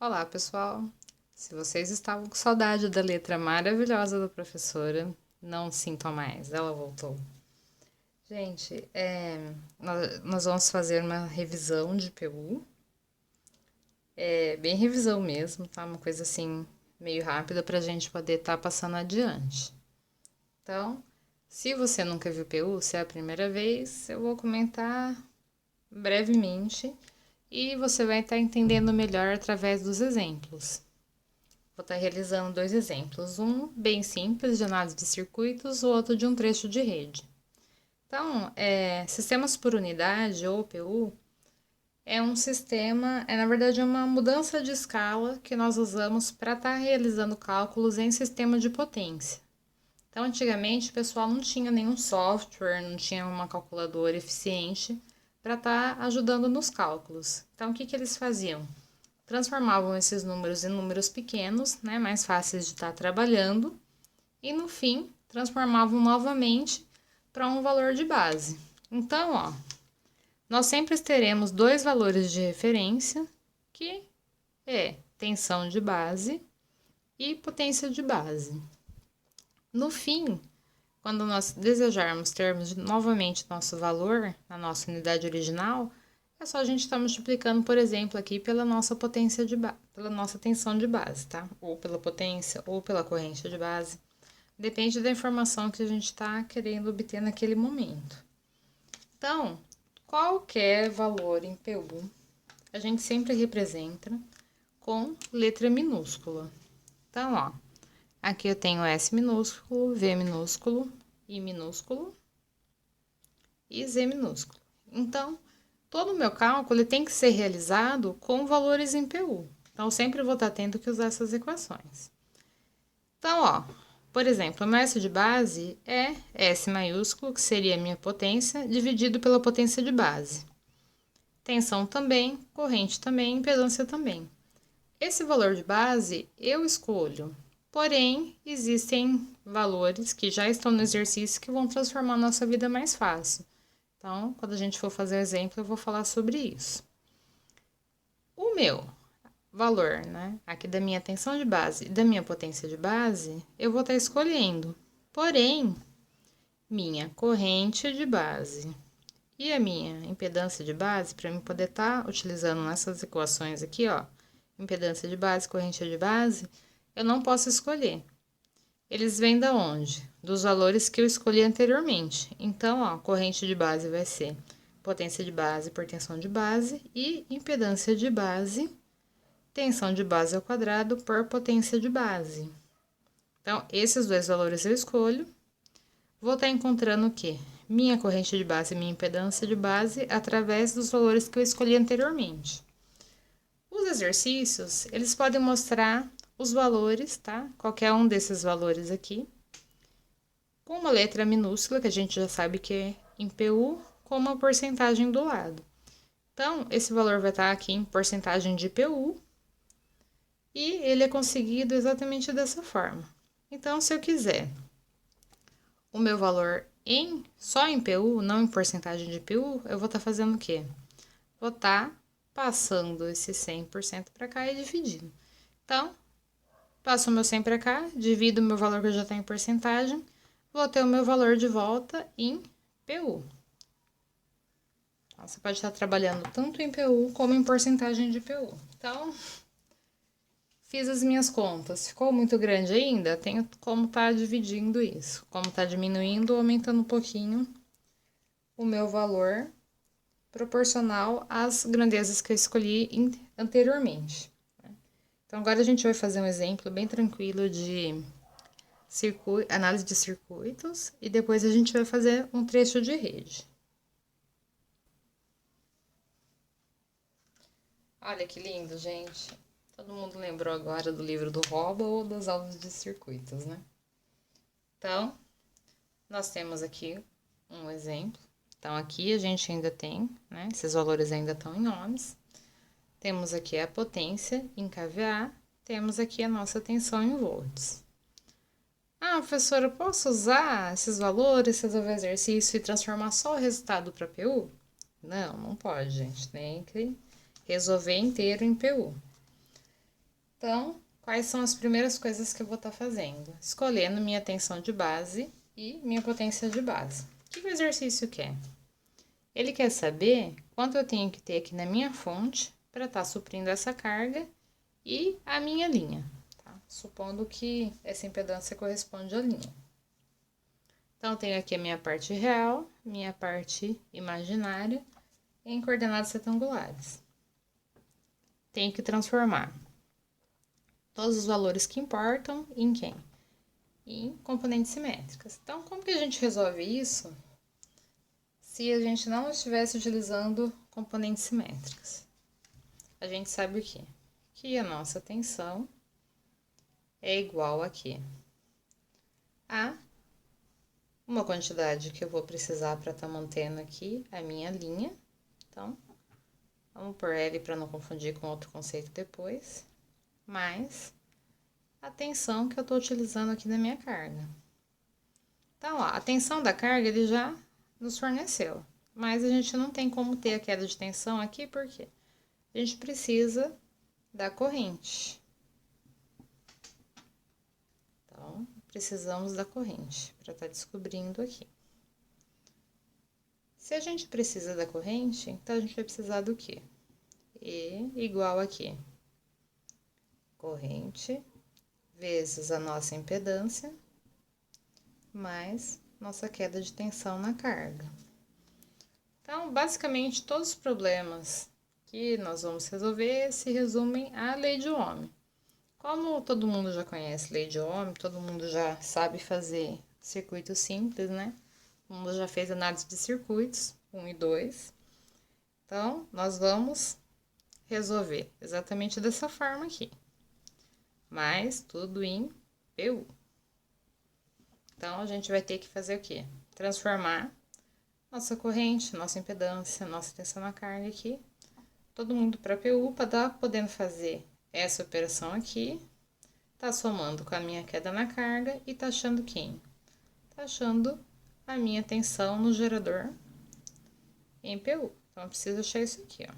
Olá, pessoal! Se vocês estavam com saudade da letra maravilhosa da professora, não sintam mais, ela voltou. Gente, nós vamos fazer uma revisão de PU. É bem revisão mesmo, tá? Uma coisa assim, meio rápida pra gente poder estar passando adiante. Então, se você nunca viu PU, se é a primeira vez, eu vou comentar brevemente e você vai estar entendendo melhor através dos exemplos. Vou estar realizando dois exemplos, um bem simples de análise de circuitos, o outro de um trecho de rede. Então, sistemas por unidade, ou PU, é um sistema, na verdade uma mudança de escala que nós usamos para estar realizando cálculos em sistema de potência. Então, antigamente o pessoal não tinha nenhum software, não tinha uma calculadora eficiente para estar ajudando nos cálculos. Então, o que eles faziam? Transformavam esses números em números pequenos, né, mais fáceis de estar trabalhando, e no fim transformavam novamente para um valor de base. Então, nós sempre teremos dois valores de referência, que é tensão de base e potência de base. No fim, quando nós desejarmos termos novamente nosso valor na nossa unidade original, é só a gente estar multiplicando, por exemplo, aqui pela nossa potência pela nossa tensão de base, tá? Ou pela potência, ou pela corrente de base. Depende da informação que a gente está querendo obter naquele momento. Então, qualquer valor em PU, a gente sempre representa com letra minúscula. Então, aqui eu tenho S minúsculo, V minúsculo, I minúsculo e Z minúsculo. Então, todo o meu cálculo tem que ser realizado com valores em PU. Então, eu sempre vou estar tendo que usar essas equações. Então, por exemplo, o meu S de base é S maiúsculo, que seria a minha potência, dividido pela potência de base. Tensão também, corrente também, impedância também. Esse valor de base eu escolho, porém, existem valores que já estão no exercício que vão transformar a nossa vida mais fácil. Então, quando a gente for fazer o exemplo, eu vou falar sobre isso. O meu valor, né, aqui da minha tensão de base e da minha potência de base, eu vou estar escolhendo. Porém, minha corrente de base e a minha impedância de base, para eu poder estar utilizando nessas equações aqui, impedância de base, corrente de base, eu não posso escolher. Eles vêm da onde? Dos valores que eu escolhi anteriormente. Então, corrente de base vai ser potência de base por tensão de base e impedância de base, tensão de base ao quadrado por potência de base. Então, esses dois valores eu escolho. Vou estar encontrando o quê? Minha corrente de base e minha impedância de base através dos valores que eu escolhi anteriormente. Os exercícios, eles podem mostrar os valores, tá? Qualquer um desses valores aqui, com uma letra minúscula, que a gente já sabe que é em PU, com uma porcentagem do lado. Então, esse valor vai estar aqui em porcentagem de PU, e ele é conseguido exatamente dessa forma. Então, se eu quiser o meu valor só em PU, não em porcentagem de PU, eu vou estar fazendo o quê? Vou estar passando esse 100% para cá e dividindo. Então, passo o meu 100 para cá, divido o meu valor que eu já tenho em porcentagem, vou ter o meu valor de volta em PU. Então, você pode estar trabalhando tanto em PU como em porcentagem de PU. Então, fiz as minhas contas. Ficou muito grande ainda? Tenho como estar dividindo isso. Como estar diminuindo ou aumentando um pouquinho o meu valor proporcional às grandezas que eu escolhi anteriormente. Então, agora a gente vai fazer um exemplo bem tranquilo de análise de circuitos e depois a gente vai fazer um trecho de rede. Olha que lindo, gente. Todo mundo lembrou agora do livro do Hoba ou das aulas de circuitos, né? Então, nós temos aqui um exemplo. Então, aqui a gente ainda tem, né? Esses valores ainda estão em ohms. Temos aqui a potência em kVA, temos aqui a nossa tensão em volts. Professora, eu posso usar esses valores, resolver o exercício e transformar só o resultado para PU? Não, não pode, gente. Tem que resolver inteiro em PU. Então, quais são as primeiras coisas que eu vou estar fazendo? Escolhendo minha tensão de base e minha potência de base. O que o exercício quer? Ele quer saber quanto eu tenho que ter aqui na minha fonte para estar suprindo essa carga e a minha linha, tá? Supondo que essa impedância corresponde à linha. Então, eu tenho aqui a minha parte real, minha parte imaginária em coordenadas retangulares. Tenho que transformar todos os valores que importam em quem? Em componentes simétricas. Então, como que a gente resolve isso se a gente não estivesse utilizando componentes simétricas? A gente sabe o quê? Que a nossa tensão é igual aqui a uma quantidade que eu vou precisar para estar mantendo aqui a minha linha. Então, vamos por L para não confundir com outro conceito depois, mais a tensão que eu estou utilizando aqui na minha carga. Então, ó, a tensão da carga ele já nos forneceu, mas a gente não tem como ter a queda de tensão aqui, porque a gente precisa da corrente. Então, precisamos da corrente para estar descobrindo aqui. Se a gente precisa da corrente, então a gente vai precisar do quê? E igual aqui, corrente vezes a nossa impedância, mais nossa queda de tensão na carga. Então, basicamente, todos os problemas que nós vamos resolver se resumem à lei de Ohm. Como todo mundo já conhece lei de Ohm, todo mundo já sabe fazer circuito simples, né? Todo mundo já fez análise de circuitos, 1 e 2. Então, nós vamos resolver exatamente dessa forma aqui. Mas tudo em PU. Então, a gente vai ter que fazer o quê? Transformar nossa corrente, nossa impedância, nossa tensão na carga aqui. Todo mundo para PU, para estar podendo fazer essa operação aqui. Tá somando com a minha queda na carga e tá achando quem? Tá achando a minha tensão no gerador em PU. Então, eu preciso achar isso aqui, ó.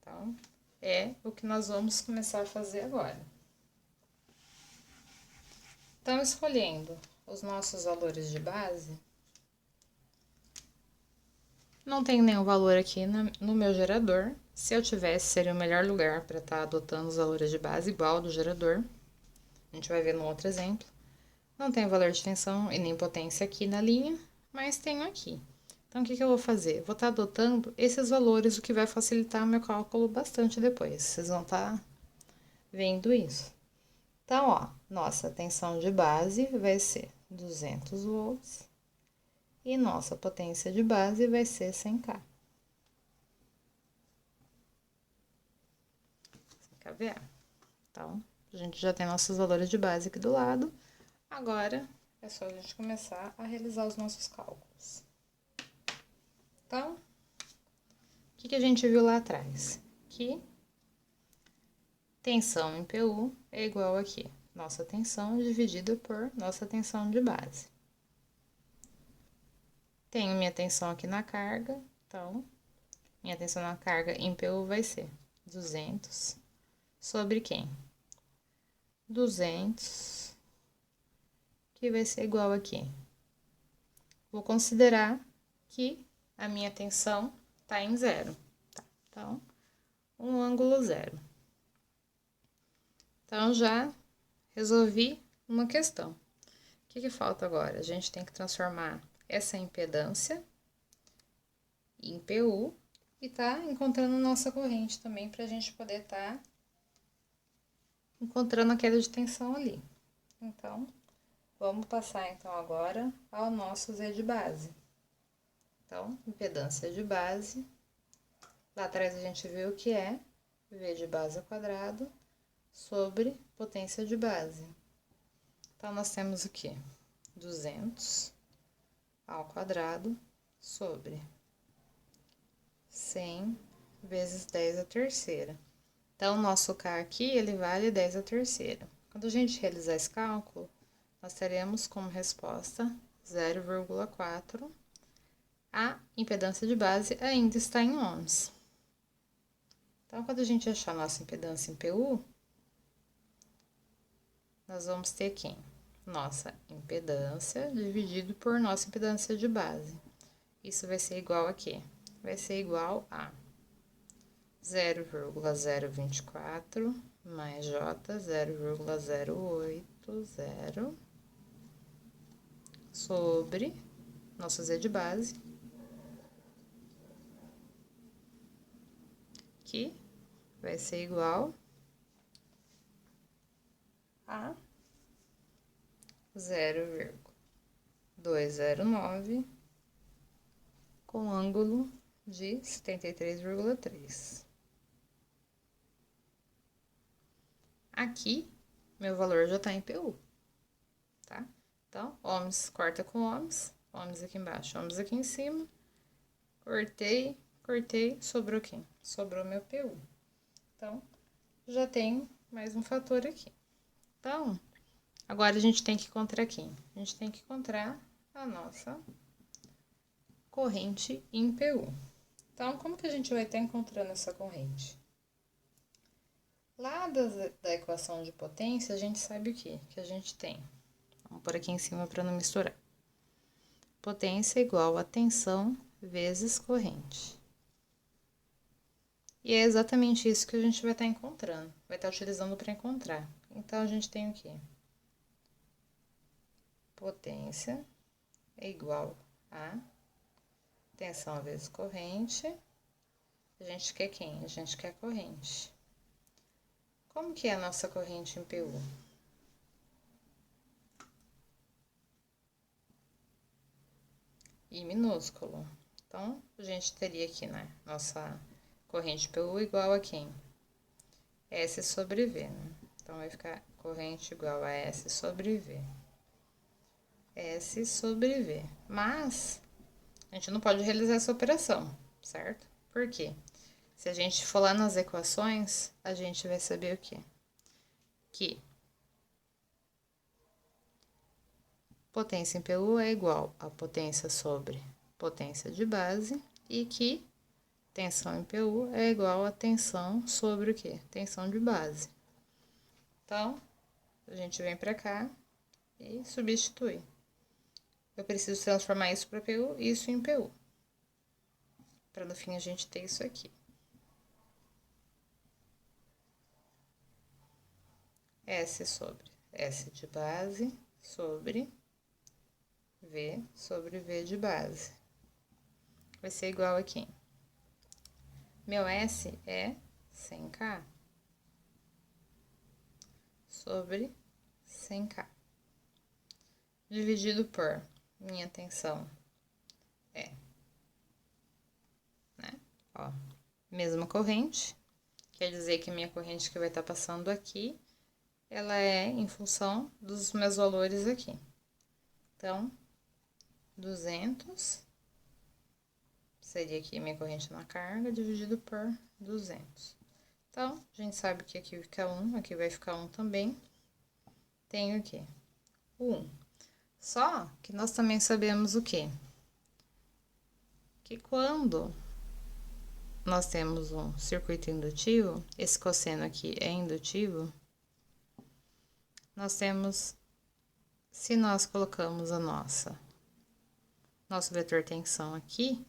Então, é o que nós vamos começar a fazer agora. Então, escolhendo os nossos valores de base, não tem nenhum valor aqui no meu gerador. Se eu tivesse, seria o melhor lugar para estar adotando os valores de base igual do gerador. A gente vai ver no outro exemplo. Não tenho valor de tensão e nem potência aqui na linha, mas tenho aqui. Então, o que eu vou fazer? Vou estar adotando esses valores, o que vai facilitar o meu cálculo bastante depois. Vocês vão estar vendo isso. Então, ó, nossa tensão de base vai ser 200 volts e nossa potência de base vai ser 100 kVA. 100 kVA. Então, a gente já tem nossos valores de base aqui do lado. Agora, é só a gente começar a realizar os nossos cálculos. Então, o que a gente viu lá atrás? Que tensão em PU é igual aqui, nossa tensão dividida por nossa tensão de base. Tenho minha tensão aqui na carga, então, minha tensão na carga em PU vai ser 200 sobre quem? 200, que vai ser igual aqui. Vou considerar que a minha tensão está em zero, tá? Então, um ângulo zero. Então, já resolvi uma questão. O que falta agora? A gente tem que transformar essa impedância em PU e tá encontrando nossa corrente também para a gente poder estar encontrando a queda de tensão ali. Então, vamos passar então agora ao nosso Z de base. Então, impedância de base, lá atrás a gente viu o que é V de base ao quadrado sobre potência de base. Então, nós temos o que? 200 ao quadrado sobre 100 vezes 10 à terceira. Então, o nosso K aqui, ele vale 10 à terceira. Quando a gente realizar esse cálculo, nós teremos como resposta 0,4. A impedância de base ainda está em ohms. Então, quando a gente achar nossa impedância em PU, nós vamos ter quem? Nossa impedância dividido por nossa impedância de base. Isso vai ser igual a quê? Vai ser igual a 0,024 mais J 0,080 sobre nosso Z de base, que vai ser igual a 0,209 com ângulo de 73,3. Aqui, meu valor já está em PU, tá? Então, ohms corta com ohms, ohms aqui embaixo, ohms aqui em cima. Cortei, sobrou quem? Sobrou meu PU. Então, já tenho mais um fator aqui. Então, agora a gente tem que encontrar quem? A gente tem que encontrar a nossa corrente em PU. Então, como que a gente vai estar encontrando essa corrente? Lá da equação de potência, a gente sabe o quê? Que a gente tem. Vamos pôr aqui em cima para não misturar. Potência igual a tensão vezes corrente. E é exatamente isso que a gente vai estar encontrando, vai estar utilizando para encontrar. Então, a gente tem o quê? Potência é igual a tensão vezes corrente. A gente quer quem? A gente quer corrente. Como que é a nossa corrente em PU? I minúsculo. Então, a gente teria aqui, né? Nossa corrente PU igual a quem? S sobre V, né? Então, vai ficar corrente igual a S sobre V. S sobre V. Mas, a gente não pode realizar essa operação, certo? Por quê? Se a gente for lá nas equações, a gente vai saber o quê? Que potência em PU é igual a potência sobre potência de base e que tensão em PU é igual a tensão sobre o quê? Tensão de base. Então, a gente vem para cá e substitui. Eu preciso transformar isso para PU e isso em PU. Para no fim a gente ter isso aqui. S sobre S de base sobre V sobre V de base. Vai ser igual a quem? Meu S é 100K sobre 100K. Dividido por minha tensão é, né? Ó, mesma corrente. Quer dizer que minha corrente que vai estar passando aqui, ela é em função dos meus valores aqui. Então, 200 seria aqui minha corrente na carga, dividido por 200. Então, a gente sabe que aqui fica 1, aqui vai ficar 1 também. Tenho aqui o 1. Só que nós também sabemos o quê? Que quando nós temos um circuito indutivo, esse cosseno aqui é indutivo, nós temos, se nós colocamos a nosso vetor tensão aqui,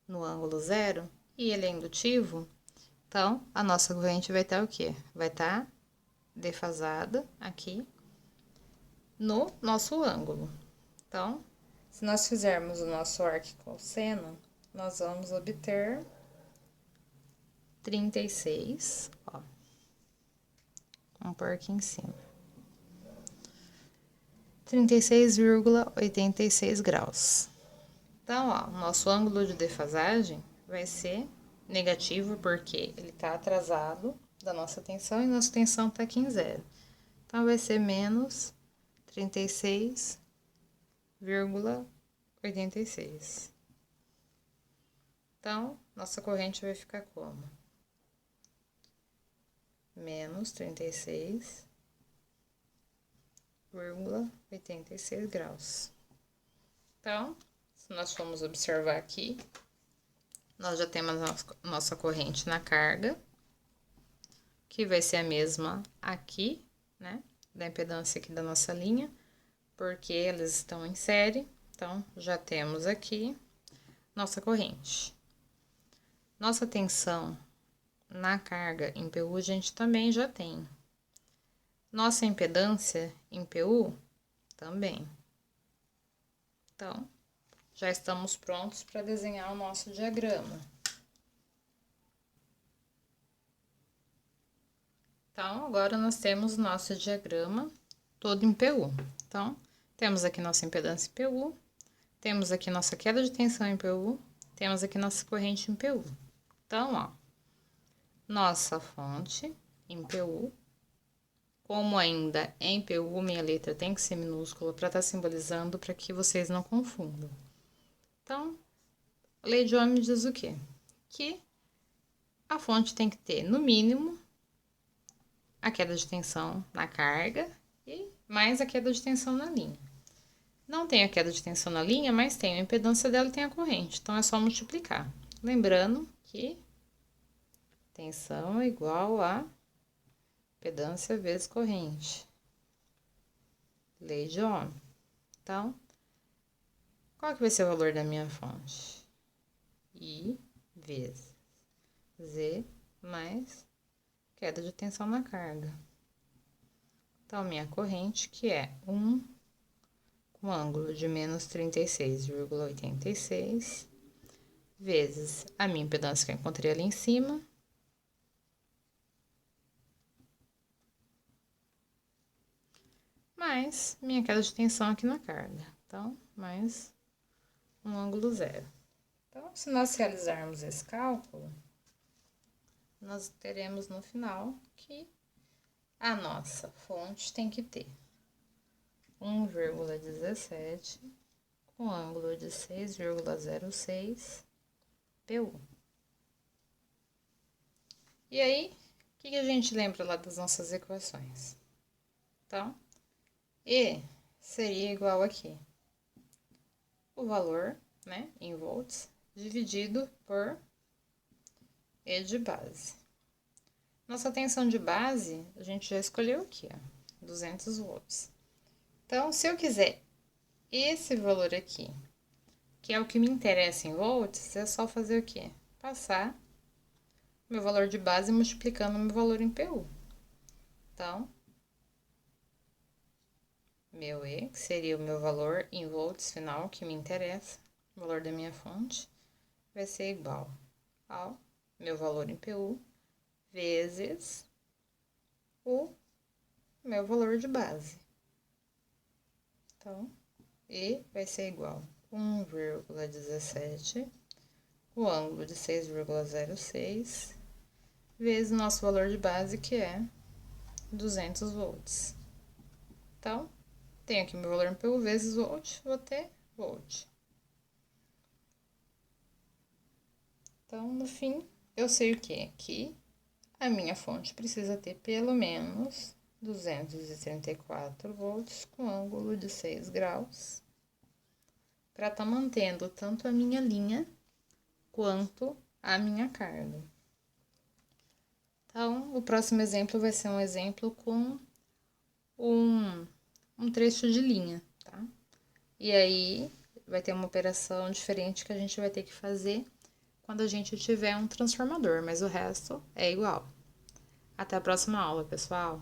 no ângulo zero, e ele é indutivo, então, a nossa corrente vai estar o quê? Vai estar defasada aqui no nosso ângulo. Então, se nós fizermos o nosso arquicosseno, nós vamos obter 36, ó. Vamos pôr aqui em cima. 36,86 graus. Então, ó, nosso ângulo de defasagem vai ser negativo porque ele está atrasado da nossa tensão e nossa tensão está aqui em zero. Então, vai ser menos 36,86. Então, nossa corrente vai ficar como? Menos 36,86 graus. Então, se nós formos observar aqui, Nós já temos a nossa corrente na carga, que vai ser a mesma aqui, né? Da impedância aqui da nossa linha, porque elas estão em série. Então, já temos aqui nossa corrente. Nossa tensão na carga em PU a gente também já tem. Nossa impedância em PU também. Então, já estamos prontos para desenhar o nosso diagrama. Então, agora nós temos o nosso diagrama todo em PU. Então, temos aqui nossa impedância em PU, temos aqui nossa queda de tensão em PU, temos aqui nossa corrente em PU. Então, ó, nossa fonte em PU, como ainda em PU, minha letra tem que ser minúscula para estar simbolizando para que vocês não confundam. Então, a lei de Ohm diz o quê? Que a fonte tem que ter, no mínimo, a queda de tensão na carga e mais a queda de tensão na linha. Não tem a queda de tensão na linha, mas tem a impedância dela e tem a corrente. Então, é só multiplicar. Lembrando que tensão é igual a impedância vezes corrente. Lei de Ohm. Então, qual que vai ser o valor da minha fonte? I vezes Z mais queda de tensão na carga. Então, minha corrente, que é 1 com ângulo de menos 36,86, vezes a minha impedância que eu encontrei ali em cima, mais minha queda de tensão aqui na carga. Então, mais um ângulo zero. Então, se nós realizarmos esse cálculo, nós teremos no final que a nossa fonte tem que ter 1,17 com ângulo de 6,06 PU. E aí, o que a gente lembra lá das nossas equações? Então, E seria igual aqui o valor, né, em volts, dividido por E de base. Nossa tensão de base, a gente já escolheu aqui, ó, 200 volts. Então, se eu quiser esse valor aqui, que é o que me interessa em volts, é só fazer o quê? Passar meu valor de base multiplicando meu valor em PU. Então, meu E, que seria o meu valor em volts final, que me interessa, o valor da minha fonte, vai ser igual ao meu valor em PU vezes o meu valor de base. Então, E vai ser igual a 1,17, o ângulo de 6,06, vezes o nosso valor de base, que é 200 volts. Então, tenho aqui meu valor em PU vezes volt, vou ter volt. Então, no fim, eu sei o quê? Que a minha fonte precisa ter pelo menos 234 volts com ângulo de 6 graus para estar mantendo tanto a minha linha quanto a minha carga. Então, o próximo exemplo vai ser um exemplo com um trecho de linha, tá? E aí, vai ter uma operação diferente que a gente vai ter que fazer quando a gente tiver um transformador, mas o resto é igual. Até a próxima aula, pessoal!